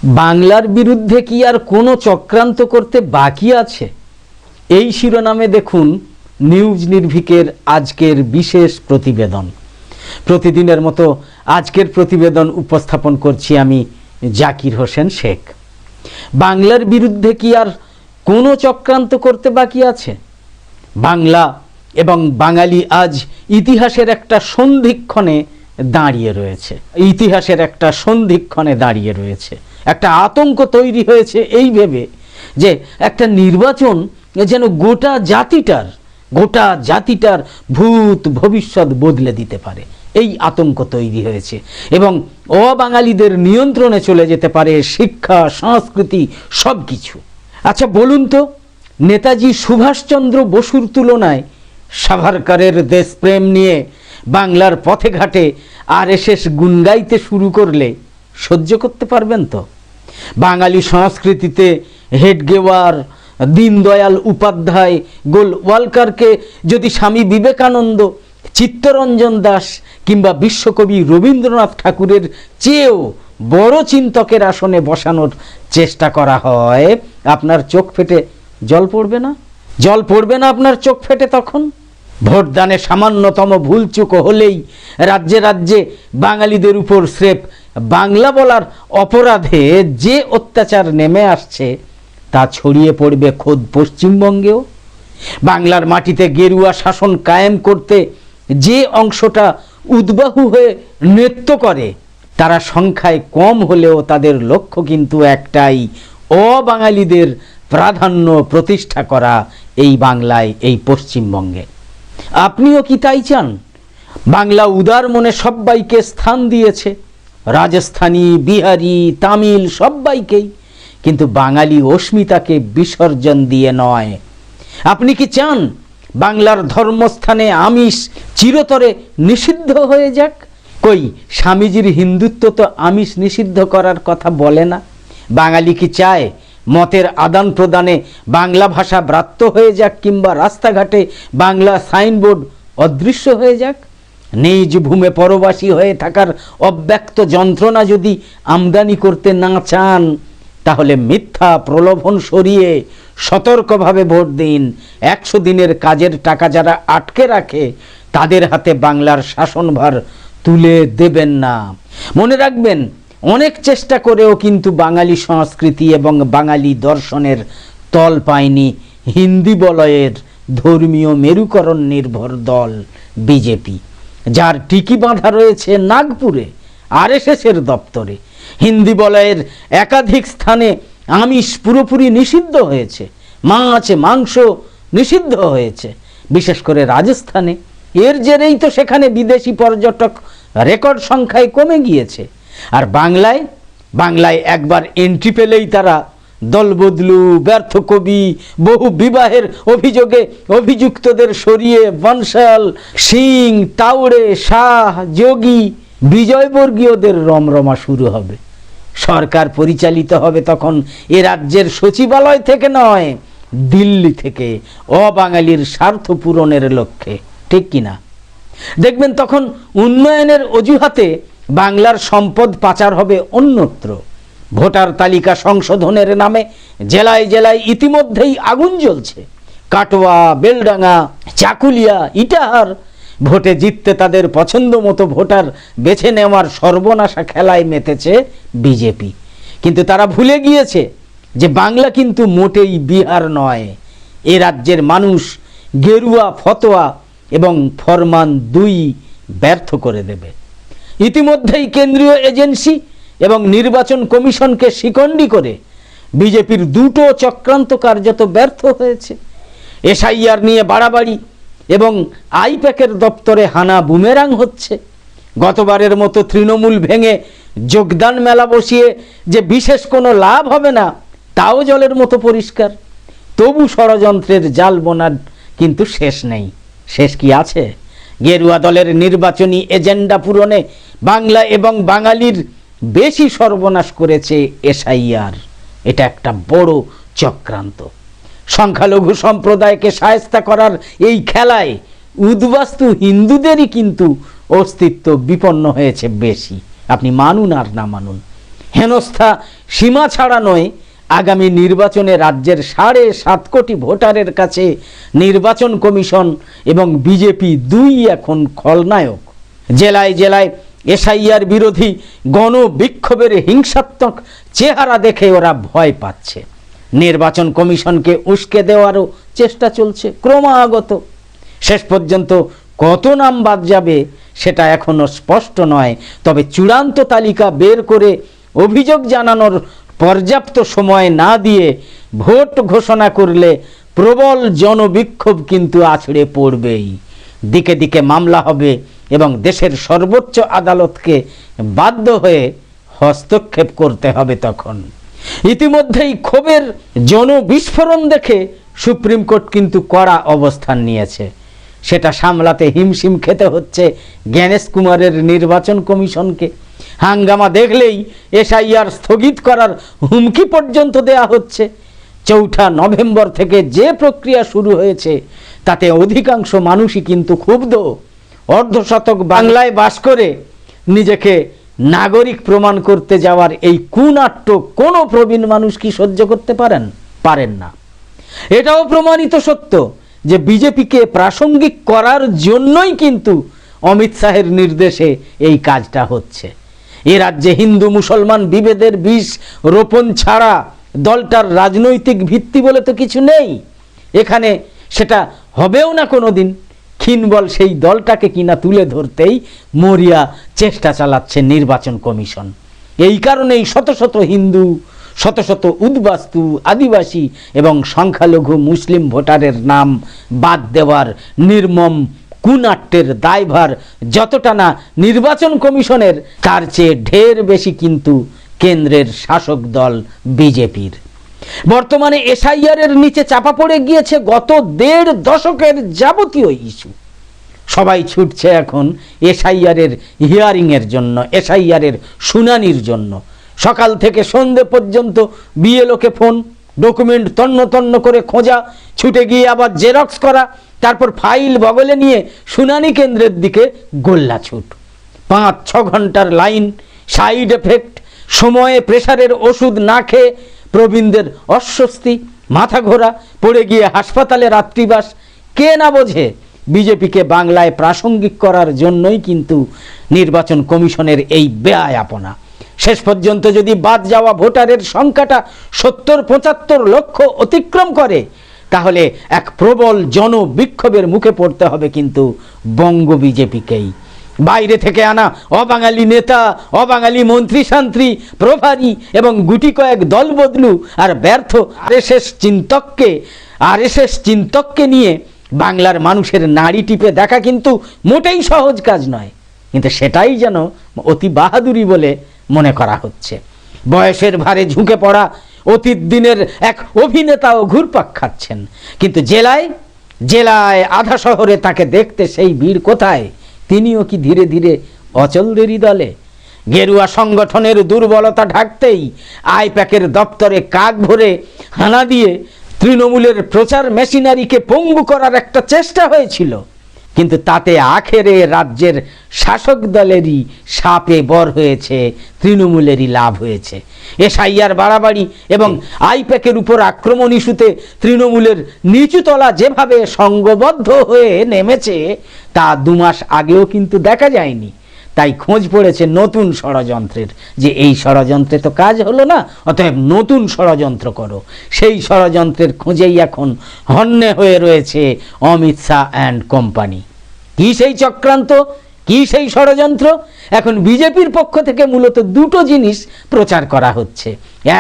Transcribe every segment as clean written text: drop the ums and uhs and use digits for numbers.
বাংলার বিরুদ্ধে কি আর কোনো চক্রান্ত করতে বাকি আছে? এই শিরোনামে দেখুন নিউজ নির্ভীকের আজকের বিশেষ প্রতিবেদন। প্রতিদিনের মতো আজকের প্রতিবেদন উপস্থাপন করছি আমি জাকির হোসেন শেখ। বাংলার বিরুদ্ধে কি আর কোনো চক্রান্ত করতে বাকি আছে? বাংলা এবং বাঙালি আজ ইতিহাসের একটা সন্ধিক্ষণে দাঁড়িয়ে রয়েছে। একটা আতঙ্ক তৈরি হয়েছে এই ভেবে যে একটা নির্বাচন যেন গোটা জাতিটার ভূত ভবিষ্যৎ বদলে দিতে পারে, এই আতঙ্ক তৈরি হয়েছে এবং অবাঙালিদের নিয়ন্ত্রণে চলে যেতে পারে শিক্ষা, সংস্কৃতি, সব কিছু। আচ্ছা বলুন তো, নেতাজি সুভাষচন্দ্র বসুর তুলনায় সাভারকরের দেশপ্রেম নিয়ে বাংলার পথে ঘাটে আরএসএস গুণ গাইতে শুরু করলে সহ্য করতে পারবেন তো? বাঙালি সংস্কৃতিতে হেডগেওয়ার, দীনদয়াল উপাধ্যায়, গোলওয়ালকারকে যদি স্বামী বিবেকানন্দ, চিত্তরঞ্জন দাস কিংবা বিশ্বকবি রবীন্দ্রনাথ ঠাকুরের চেয়েও বড় চিন্তকের আসনে বসানোর চেষ্টা করা হয়, আপনার চোখ ফেটে জল পড়বে না? আপনার চোখ ফেটে তখন? ভোটদানে সামান্যতম ভুলচুক হলেই রাজ্যে রাজ্যে বাঙালিদের উপর স্রেফ বাংলা বলার অপরাধে যে অত্যাচার নেমে আসছে তা ছড়িয়ে পড়বে খোদ পশ্চিমবঙ্গেও। বাংলার মাটিতে গেরুয়া শাসন কায়েম করতে যে অংশটা উদ্বাহু হয়ে নৃত্য করে তারা সংখ্যায় কম হলেও তাদের লক্ষ্য কিন্তু একটাই, অবাঙালিদের প্রাধান্য প্রতিষ্ঠা করা এই বাংলায়, এই পশ্চিমবঙ্গে। আপনিও কি তাই চান? বাংলা উদার মনে সব্বাইকে স্থান দিয়েছে, রাজস্থানী, বিহারি, তামিল সব্বাইকেই, কিন্তু বাঙালি অস্মিতাকে বিসর্জন দিয়ে নয়। আপনি কি চান বাংলার ধর্মস্থানে আমিষ চিরতরে নিষিদ্ধ হয়ে যাক? কই স্বামীজির হিন্দুত্ব তো আমিষ নিষিদ্ধ করার কথা বলে না। বাঙালি কি চায় মতের আদান প্রদানে বাংলা ভাষা ব্রাত্য হয়ে যাক কিংবা রাস্তাঘাটে বাংলা সাইনবোর্ড অদৃশ্য হয়ে যাক? নিজ ভূমে পরবাসী হয়ে থাকার অব্যক্ত যন্ত্রণা যদি আমদানি করতে না চান তাহলে মিথ্যা প্রলোভন সরিয়ে সতর্কভাবে ভোট দিন। 100 দিনের কাজের টাকা যারা আটকে রাখে তাদের হাতে বাংলার শাসনভার তুলে দেবেন না। মনে রাখবেন, অনেক চেষ্টা করেও কিন্তু বাঙালি সংস্কৃতি এবং বাঙালি দর্শনের তল পায়নি হিন্দি বলয়ের ধর্মীয় মেরুকরণ নির্ভর দল বিজেপি, যার টিকি বাঁধা রয়েছে নাগপুরে আরএসএসের দপ্তরে। হিন্দি বলয়ের একাধিক স্থানে আমিষ পুরোপুরি নিষিদ্ধ হয়েছে, মাছ মাংস নিষিদ্ধ হয়েছে, বিশেষ করে রাজস্থানে। এর জেরেই তো সেখানে বিদেশি পর্যটক রেকর্ড সংখ্যায় কমে গিয়েছে। আর বাংলায় একবার এন্ট্রি পেলেই তারা দলবদলু, ব্যর্থ কবি, বহু বিবাহের অভিযোগে অভিযুক্তদের সরিয়ে বনশাল, সিং, তাওড়ে, শাহ, যোগী, বিজয়বর্গীয়দের রমরমা শুরু হবে। সরকার পরিচালিত হবে তখন এ রাজ্যের সচিবালয় থেকে নয়, দিল্লি থেকে, অবাঙালির স্বার্থ পূরণের লক্ষ্যে। ঠিক কিনা? দেখবেন তখন উন্নয়নের অজুহাতে বাংলার সম্পদ পাচার হবে অন্যত্র। ভোটার তালিকা সংশোধনের নামে জেলায় জেলায় ইতিমধ্যেই আগুন জ্বলছে। কাটোয়া, বেলডাঙ্গা, চাকুলিয়া, ইটাহার ভোটে জিততে তাদের পছন্দ মতো ভোটার বেছে নেওয়ার সর্বনাশা খেলায় মেতেছে বিজেপি। কিন্তু তারা ভুলে গিয়েছে যে বাংলা কিন্তু মোটেই বিহার নয়। এ রাজ্যের মানুষ গেরুয়া ফতোয়া এবং ফরমান দুই ব্যর্থ করে দেবে। ইতিমধ্যেই কেন্দ্রীয় এজেন্সি এবং নির্বাচন কমিশনকে শিকন্ডি করে বিজেপির দুটো চক্রান্ত কার্যত ব্যর্থ হয়েছে। এসআইআর নিয়ে বাড়াবাড়ি এবং আইপ্যাকের দপ্তরে হানা বুমেরাং হচ্ছে। গতবারের মতো তৃণমূল ভেঙে যোগদান মেলা বসিয়ে যে বিশেষ কোনো লাভ হবে না তাও জলের মতো পরিষ্কার। তবু ষড়যন্ত্রের জাল বোনার কিন্তু শেষ নেই। শেষ কি আছে? গেরুয়া দলের নির্বাচনী এজেন্ডা পূরণে বাংলা এবং বাঙালির বেশি সর্বনাশ করেছে এসআইআর। এটা একটা বড় চক্রান্ত। সংখ্যালঘু সম্প্রদায়কে শায়েস্তা করার এই খেলায় উদ্বাস্তু হিন্দুদেরই কিন্তু অস্তিত্ব বিপন্ন হয়েছে বেশি। আপনি মানুন আর না মানুন। হেনস্থা সীমা ছাড়া নয়, আগামী নির্বাচনে রাজ্যের 7.5 কোটি ভোটারের কাছে নির্বাচন কমিশন এবং বিজেপি দুই এখন খলনায়ক। জেলায় জেলায় এসআইআর বিরোধী গণবিক্ষোভের হিংসাত্মক চেহারা দেখে ওরা ভয় পাচ্ছে। নির্বাচন কমিশনকে উস্কে দেওয়ারও চেষ্টা চলছে ক্রমাগত। শেষ পর্যন্ত কত নাম বাদ যাবে সেটা এখনো স্পষ্ট নয়, তবে চূড়ান্ত তালিকা বের করে অভিযোগ জানানোর পর্যাপ্ত সময় না দিয়ে ভোট ঘোষণা করলে প্রবল জনবিক্ষোভ কিন্তু আছড়ে পড়বেই। দিকে দিকে মামলা হবে এবং দেশের সর্বোচ্চ আদালতকে বাধ্য হয়ে হস্তক্ষেপ করতে হবে তখন। ইতিমধ্যেই ক্ষোভের জনবিস্ফোরণ দেখে সুপ্রিম কোর্ট কিন্তু কড়া অবস্থান নিয়েছে। সেটা সামলাতে হিমশিম খেতে হচ্ছে জ্ঞানেশ কুমারের নির্বাচন কমিশনকে। হাঙ্গামা দেখলেই এসআইআর স্থগিত করার হুমকি পর্যন্ত দেয়া হচ্ছে। 4 নভেম্বর থেকে যে প্রক্রিয়া শুরু হয়েছে তাতে অধিকাংশ মানুষই কিন্তু ক্ষুব্ধ। অর্ধশতক বাংলায় বাস করে নিজেকে নাগরিক প্রমাণ করতে যাওয়ার এই কুনাট্য কোনো প্রবীণ মানুষ কি সহ্য করতে পারেন না। এটাও প্রমাণিত সত্য যে বিজেপিকে প্রাসঙ্গিক করার জন্যই কিন্তু অমিত শাহের নির্দেশে এই কাজটা হচ্ছে। এ রাজ্যে হিন্দু মুসলমান বিভেদের বীজ রোপণ ছাড়া দলটার রাজনৈতিক ভিত্তি বলে তো কিছু নেই এখানে, সেটা হবেও না কোনো দিন। ক্ষীণবল সেই দলটাকে কিনা তুলে ধরতেই মরিয়া চেষ্টা চালাচ্ছে নির্বাচন কমিশন। এই কারণেই শত শত হিন্দু, শত শত উদ্বাস্তু, আদিবাসী এবং সংখ্যালঘু মুসলিম ভোটারের নাম বাদ দেওয়ার নির্মম কুনাট্যের দায়ভার যতটা না নির্বাচন কমিশনের, তার চেয়ে ঢের বেশি কিন্তু কেন্দ্রের শাসক দল বিজেপির। বর্তমানে এসআইআর-এর নিচে চাপা পড়ে গিয়েছে গত 1.5 দশকের যাবতীয় ইস্যু। সবাই ছুটছে এখন এসআইআর-এর হিয়ারিংয়ের জন্য, এসআইআর-এর শুনানির জন্য। সকাল থেকে সন্ধে পর্যন্ত বিএলওকে ফোন, ডকুমেন্ট তন্ন তন্ন করে খোঁজা, ছুটে গিয়ে আবার জেরক্স করা, তারপর ফাইল বগলে নিয়ে শুনানি কেন্দ্রের দিকে গোল্লা ছুট। 5-6 ঘন্টার লাইন, সাইড এফেক্ট, সময়ে প্রেসারের ওষুধ না খেয়ে প্রবীণদের অস্বস্তি, মাথা ঘোরা, পড়ে গিয়ে হাসপাতালে রাত্রিবাস। কে না বোঝে বিজেপিকে বাংলায় প্রাসঙ্গিক করার জন্যই কিন্তু নির্বাচন কমিশনের এই বেআয়াপনা। শেষ পর্যন্ত যদি বাদ যাওয়া ভোটারের সংখ্যাটা 70-75 লক্ষ অতিক্রম করে তাহলে এক প্রবল জনবিক্ষোভের মুখে পড়তে হবে কিন্তু বঙ্গ বিজেপিকেই। বাইরে থেকে আনা অবাঙালি নেতা, অবাঙালি মন্ত্রী শান্ত্রী, প্রভারী এবং গুটি কয়েক দল বদলু আর ব্যর্থ আরএসএস চিন্তককে নিয়ে বাংলার মানুষের নাড়ি টিপে দেখা কিন্তু মোটেই সহজ কাজ নয়, কিন্তু সেটাই যেন অতি বাহাদুরি বলে মনে করা হচ্ছে। বয়সের ভারে ঝুঁকে পড়া অতীত দিনের এক অভিনেতাও ঘুরপাক খাচ্ছেন, কিন্তু জেলায় আধা শহরে তাকে দেখতে সেই ভিড় কোথায়? তিনিও কি ধীরে ধীরে অচলদেরই দলে? গেরুয়া সংগঠনের দুর্বলতা ঢাকতেই আইপ্যাকের দপ্তরে কাক ভরে হানা দিয়ে তৃণমূলের প্রচার মেশিনারিকে পঙ্গু করার একটা চেষ্টা হয়েছিল, কিন্তু তাতে আখেরে রাজ্যের শাসক দলেরই সাপে বর হয়েছে, তৃণমূলেরই লাভ হয়েছে। এসআইআর বাড়াবাড়ি এবং আইপ্যাকের উপর আক্রমণ ইস্যুতে তৃণমূলের নিচুতলা যেভাবে সংঘবদ্ধ হয়ে নেমেছে তা 2 মাস আগেও কিন্তু দেখা যায়নি। তাই খোঁজ পড়েছে নতুন ষড়যন্ত্রের, যে এই ষড়যন্ত্রে তো কাজ হলো না, অতএব নতুন ষড়যন্ত্র করো। সেই ষড়যন্ত্রের খোঁজেই এখন হন্যে হয়ে রয়েছে অমিত শাহ অ্যান্ড কোম্পানি। কি সেই চক্রান্ত, কি সেই ষড়যন্ত্র? এখন বিজেপির পক্ষ থেকে মূলত 2টো জিনিস প্রচার করা হচ্ছে।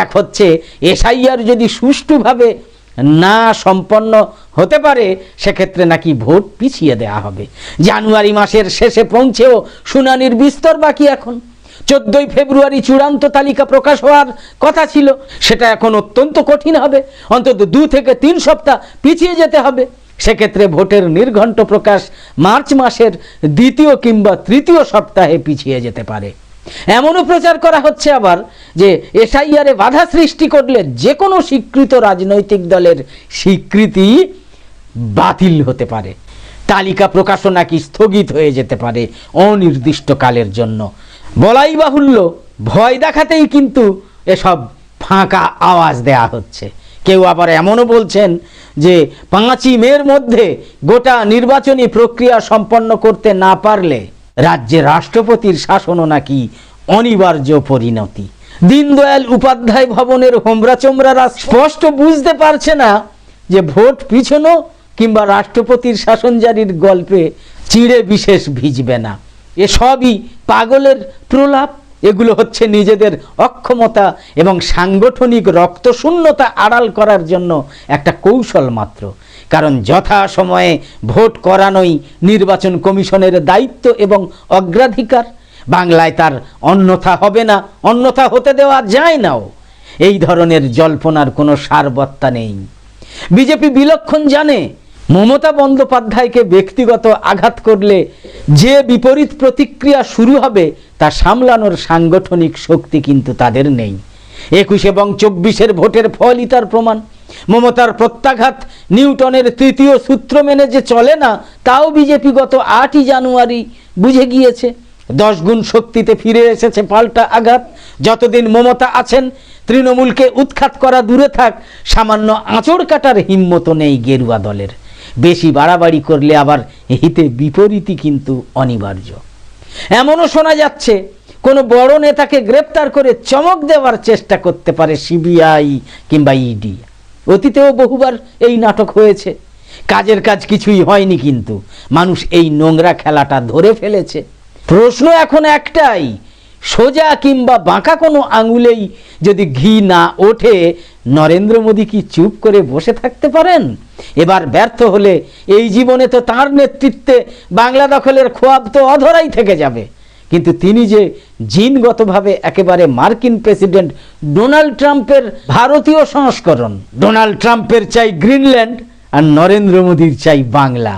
এক হচ্ছে এসআইআর যদি সুষ্ঠুভাবে না সম্পন্ন হতে পারে সেক্ষেত্রে নাকি ভোট পিছিয়ে দেওয়া হবে। জানুয়ারি মাসের শেষে পৌঁছেও শুনানির বিস্তর বাকি। এখন 14ই ফেব্রুয়ারি চূড়ান্ত তালিকা প্রকাশ হওয়ার কথা ছিল, সেটা এখন অত্যন্ত কঠিন হবে। অন্তত 2 থেকে 3 সপ্তাহ পিছিয়ে যেতে হবে। সেক্ষেত্রে ভোটের নির্ঘণ্ট প্রকাশ মার্চ মাসের 2য় কিংবা 3য় সপ্তাহে পিছিয়ে যেতে পারে। এমনও প্রচার করা হচ্ছে আবার যে এসআইআরে বাধা সৃষ্টি করলে যে কোনো স্বীকৃত রাজনৈতিক দলের স্বীকৃতি বাতিল হতে পারে, তালিকা প্রকাশও নাকি স্থগিত হয়ে যেতে পারে অনির্দিষ্টকালের জন্য। বলাই বাহুল্য ভয় দেখাতেই কিন্তু এসব ফাঁকা আওয়াজ দেয়া হচ্ছে। কেউ আবার এমনও বলছেন যে 5ই মের মধ্যে গোটা নির্বাচনী প্রক্রিয়া সম্পন্ন করতে না পারলে রাজ্যে রাষ্ট্রপতির শাসনও নাকি অনিবার্য পরিণতি। দীনদয়াল উপাধ্যায় ভবনের হোমরা চোমরারা স্পষ্ট বুঝতে পারছে না যে ভোট পিছনো কিংবা রাষ্ট্রপতির শাসন জারির গল্পে চিড়ে বিশেষ ভিজবে না। এসবই পাগলের প্রলাপ। এগুলো হচ্ছে নিজেদের অক্ষমতা এবং সাংগঠনিক রক্তশূন্যতা আড়াল করার জন্য একটা কৌশল মাত্র। কারণ যথা সময়ে ভোট করানোই নির্বাচন কমিশনের দায়িত্ব এবং অগ্রাধিকার। বাংলায় তার অন্যথা হবে না, অন্যথা হতে দেওয়া যায় নাও। এই ধরনের জল্পনার কোনো সারবত্তা নেই। বিজেপি বিলক্ষণ জানে মমতা বন্দ্যোপাধ্যায়কে ব্যক্তিগত আঘাত করলে যে বিপরীত প্রতিক্রিয়া শুরু হবে তা সামলানোর সাংগঠনিক শক্তি কিন্তু তাদের নেই। 21 এবং 24-এর ভোটের ফলই তার প্রমাণ। মমতার প্রত্যাঘাত নিউটনের 3য় সূত্র মেনে যে চলে না তাও বিজেপি গত 8ই জানুয়ারি বুঝে গিয়েছে। 10 গুণ শক্তিতে ফিরে এসেছে পাল্টা আঘাত। যতদিন মমতা আছেন তৃণমূলকে উৎখাত করা দূরে থাক, সামান্য আঁচড় কাটার হিম্মত নেই গেরুয়া দলের। বেশি বাড়াবাড়ি করলে আবার হিতে বিপরীতই কিন্তু অনিবার্য। এমনও শোনা যাচ্ছে কোনো বড় নেতাকে গ্রেপ্তার করে চমক দেওয়ার চেষ্টা করতে পারে সিবিআই কিংবা ইডি। অতীতেও বহুবার এই নাটক হয়েছে, কাজের কাজ কিছুই হয়নি, কিন্তু মানুষ এই নোংরা খেলাটা ধরে ফেলেছে। প্রশ্ন এখন একটাই, সোজা কিংবা বাঁকা কোনো আঙুলেই যদি ঘি না ওঠে নরেন্দ্র মোদী কি চুপ করে বসে থাকতে পারেন? এবার ব্যর্থ হলে এই জীবনে তো তাঁর নেতৃত্বে বাংলা দখলের খোয়াব তো অধরাই থেকে যাবে। কিন্তু তিনি যে জিনগতভাবে একেবারে মার্কিন প্রেসিডেন্ট ডোনাল্ড ট্রাম্পের ভারতীয় সংস্করণ। ডোনাল্ড ট্রাম্পের চাই গ্রিনল্যান্ড আর নরেন্দ্র মোদীর চাই বাংলা।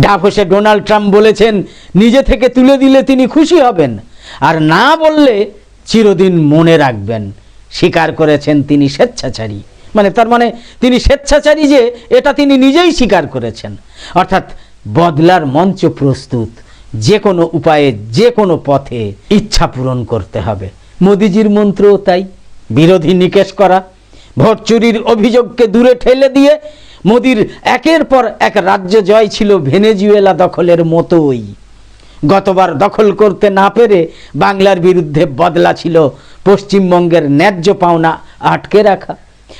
ডাভোসে ডোনাল্ড ট্রাম্প বলেছেন নিজে থেকে তুলে দিলে তিনি খুশি হবেন, আর না বললে চিরদিন মনে রাখবেন। স্বীকার করেছেন তিনি স্বেচ্ছাচারী। তার মানে তিনি স্বেচ্ছাচারী যে এটা তিনি নিজেই স্বীকার করেছেন। অর্থাৎ বদলার মঞ্চ প্রস্তুত, যে কোনো উপায়ে যে কোনো পথে ইচ্ছা পূরণ করতে হবে। মোদিজির মন্ত্রও তাই, বিরোধী নিকেশ করা। ভোট চুরির অভিযোগকে দূরে ঠেলে দিয়ে মোদির একের পর এক রাজ্য জয় ছিল ভেনেজুয়েলা দখলের মতোই। গতবার দখল করতে না পেরে বাংলার বিরুদ্ধে বদলা ছিল পশ্চিমবঙ্গের ন্যায্য পাওনা আটকে রাখা।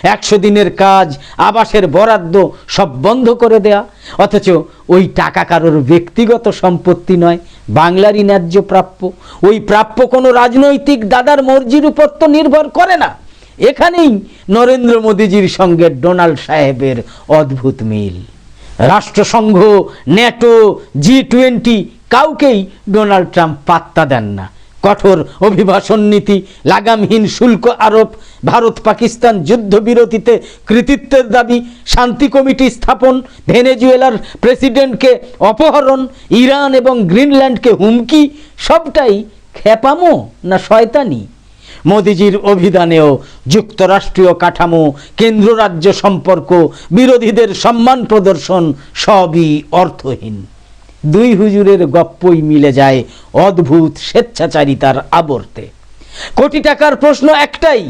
100 দিনের কাজ, আবাসের বরাদ্দ সব বন্ধ করে দেয়া। অথচ ওই টাকা কারোর ব্যক্তিগত সম্পত্তি নয়, বাংলারই ন্যায্য প্রাপ্য। ওই প্রাপ্য কোনো রাজনৈতিক দাদার মর্জির উপর তো নির্ভর করে না। এখানেই নরেন্দ্র মোদীজির সঙ্গে ডোনাল্ড সাহেবের অদ্ভুত মিল। রাষ্ট্রসংঘ, ন্যাটো, G20 কাউকেই ডোনাল্ড ট্রাম্প পাত্তা দেন না। কঠোর অভিবাসন নীতি, লাগামহীন শুল্ক আরোপ, ভারত পাকিস্তান যুদ্ধবিরতিতে কৃতিত্বের দাবি, শান্তি কমিটি স্থাপন, ভেনেজুয়েলার প্রেসিডেন্টকে অপহরণ, ইরান এবং গ্রিনল্যান্ডকে হুমকি, সবটাই খেপামো না শয়তানি? মোদিজির অভিধানেও যুক্তরাষ্ট্রীয় কাঠামো, কেন্দ্র রাজ্য সম্পর্ক, বিরোধীদের সম্মান প্রদর্শন সবই অর্থহীন। দুই হুজুরের গপ্পই মিলে যায় অদ্ভুত স্বেচ্ছাচারিতার আবর্তে। কোটি টাকার প্রশ্ন একটাই,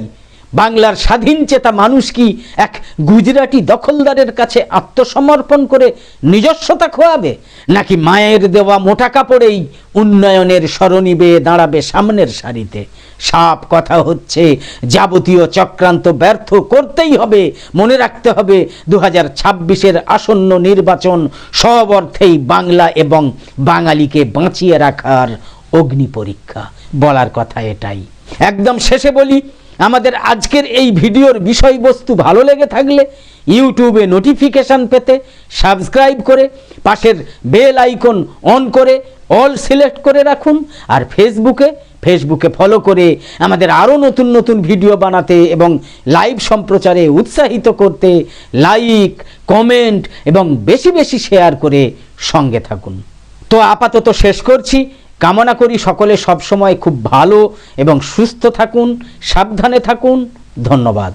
বাংলার স্বাধীন চেতা মানুষ কি এক গুজরাটি দখলদারের কাছে আত্মসমর্পণ করে নিজস্বতা খোয়াবে, নাকি মায়ের দেওয়া মোটা কাপড়েই উন্নয়নের সরণি বেয়ে দাঁড়াবে সামনের সারিতে? সাপ কথা হচ্ছে যাবতীয় চক্রান্ত ব্যর্থ করতেই হবে। মনে রাখতে হবে 2026-এর আসন্ন নির্বাচন সব অর্থেই বাংলা এবং বাঙালিকে বাঁচিয়ে রাখার অগ্নি পরীক্ষা। বলার কথা এটাই। একদম শেষে বলি, আমাদের আজকের এই ভিডিওর বিষয়বস্তু ভালো লেগে থাকলে ইউটিউবে নোটিফিকেশান পেতে সাবস্ক্রাইব করে পাশের বেল আইকন অন করে অল সিলেক্ট করে রাখুন। আর ফেসবুকে ফলো করে আমাদের আরও নতুন নতুন ভিডিও বানাতে এবং লাইভ সম্প্রচারে উৎসাহিত করতে লাইক, কমেন্ট এবং বেশি বেশি শেয়ার করে সঙ্গে থাকুন। তো আপাতত শেষ করছি। কামনা করি সকলে সবসময় খুব ভালো এবং সুস্থ থাকুন, সাবধানে থাকুন। ধন্যবাদ।